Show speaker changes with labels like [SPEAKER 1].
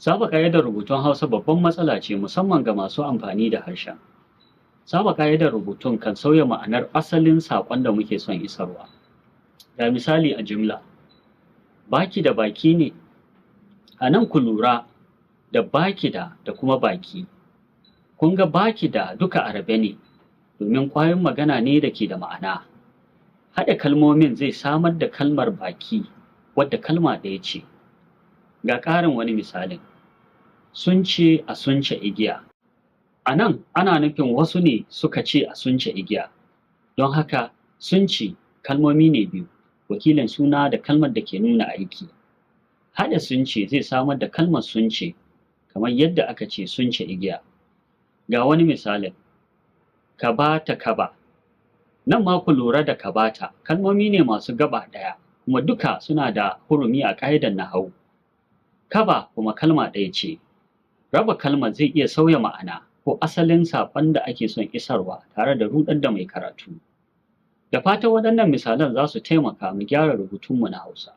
[SPEAKER 1] Saba ƙa'idar rubutun Hausa babban matsala ce musamman ga masu amfani da harshen. Saba ƙa'idar rubutun kan sauya ma'anar asalin saƙon da muke son isarwa. Ga misali a jimla, baki da baki ne? A nan ku lura da baki da kuma baki. Kun ga baki da duka a rabe ne, domin ƙwayoyin magana ne da ke da ma'ana. Haɗa kalmomin zai samar da kalmar baki, wadda kalma ɗaya ce. Ga ƙarin wani misalin, sun ce a sunce igiya. A nan ana nufin wasu ne suka ce a sunce igiya. Don haka sunce kalmomi ne biyu, wakilin suna da kalmar da ke nuna aiki. Haɗa sunce zai samar da kalmar sunce, kamar yadda aka ce sunce igiya. Ga wani misalin, kabata kaba. Nan ma ku lura da kabata, kalmomi ne masu gaba ɗaya, kuma duka suna da hurumi a ƙa'idar nahawu. Kaba kuma kalma ɗaya ce. Raba kalmar zai iya sauya ma'ana ko asalin saƙon da ake son isarwa tare da ruɗar da mai karatu. Da fatan waɗannan misalan za su taimaka mu gyara rubutunmu na Hausa.